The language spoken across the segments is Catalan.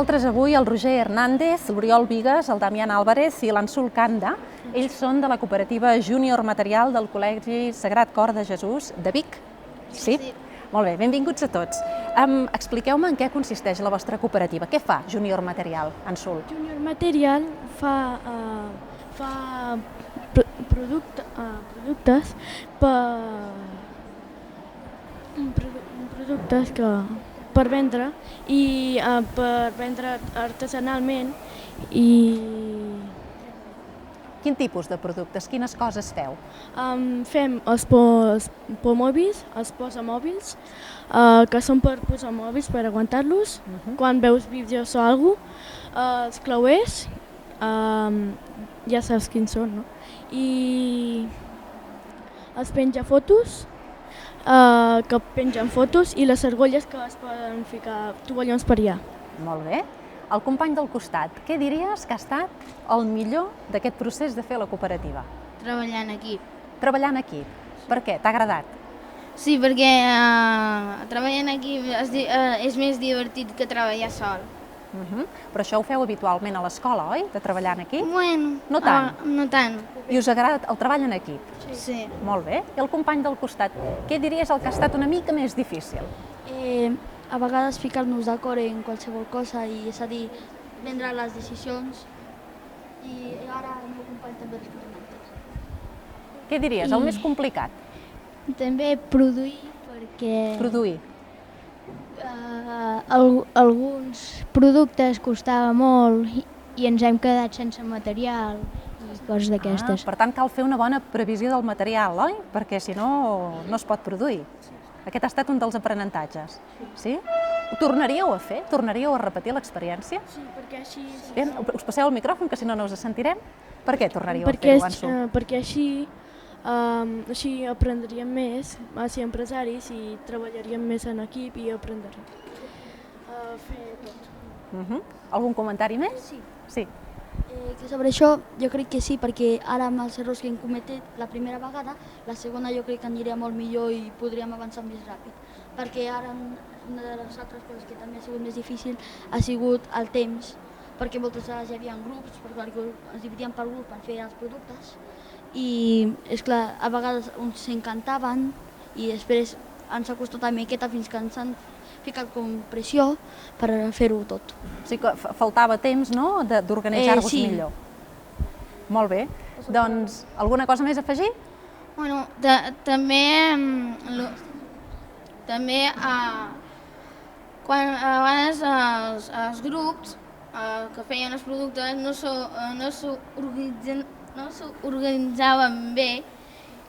nosaltres avui el Roger Hernández, l'Oriol Bigues, el Damián Álvarez i l'Ansul Canda. Ells són de la cooperativa Júnior Material del Col·legi Sagrat Cor de Jesús de Vic. Sí? Molt bé, benvinguts a tots. Expliqueu-me en què consisteix la vostra cooperativa. Què fa Júnior Material, Ansul? Júnior Material fa productes per vendre i per vendre artesanalment i Quin tipus de productes, quines coses feu? fem els pomòbils, els posamòbils, que són per posar mòbils, per aguantar-los, quan veus vídeos o alguna cosa, els clauers, ja saps quins són, no? I els penjafotos, que pengen fotos, i les argolles que es poden ficar tovallons per allà. Molt bé. El company del costat, què diries que ha estat el millor d'aquest procés de fer la cooperativa? Treballar en equip. Treballar en equip. Per què? T'ha agradat? Sí, perquè treballar en equip és més divertit que treballar sol. Però això ho feu habitualment a l'escola, oi? De treballar en equip? Bueno, No tant? No tant. I us agrada el treball en equip? Sí. Molt bé. I el company del costat, què diries el que ha estat una mica més difícil? A vegades ficar-nos d'acord en qualsevol cosa, i és a dir, prendre les decisions, i ara el meu company també respon. Què diries, el més complicat? També produir, perquè Produir. alguns productes costava molt i ens hem quedat sense material i coses d'aquestes. Per tant, cal fer una bona previsió del material, oi? Perquè si no, no es pot produir. Aquest ha estat un dels aprenentatges. Sí? Ho tornaríeu a fer? Tornaríeu a repetir l'experiència? Sí, perquè així... Us passeu el micròfon, que si no, no us sentirem. Per què tornaríeu a fer-ho, Ansul? Perquè així aprendríem més a ser empresaris i treballaríem més en equip i aprendríem a fer tot. Algun comentari més? Sí. Sí. Que sobre això jo crec que sí, perquè ara amb els errors que hem cometit la primera vegada, la segona jo crec que aniria molt millor i podríem avançar més ràpid. Perquè ara una de les altres coses que també ha sigut més difícil ha sigut el temps, perquè moltes vegades hi havia grups, perquè ens dividíem per grup per fer els productes, i és clar, a vegades uns s'encantaven i després ens ha costat una miqueta fins que ens han ficat com pressió per fer-ho tot. O sigui que faltava temps, no?, d'organitzar-vos sí. millor. Molt bé. Doncs, alguna cosa més a afegir? Bueno, també quan a vegades els grups que feien els productes no s'organitzaven bé,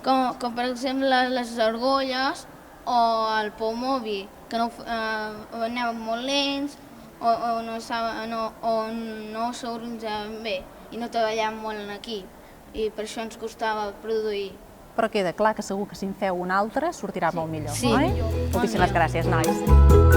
com per exemple les argolles o el pomòbil, que anaven molt lents o no s'organitzaven bé i no treballaven molt en equip, i per això ens costava produir. Però queda clar que segur que si en feu un altre sortirà molt millor, Sí. oi? Moltíssimes gràcies, nois.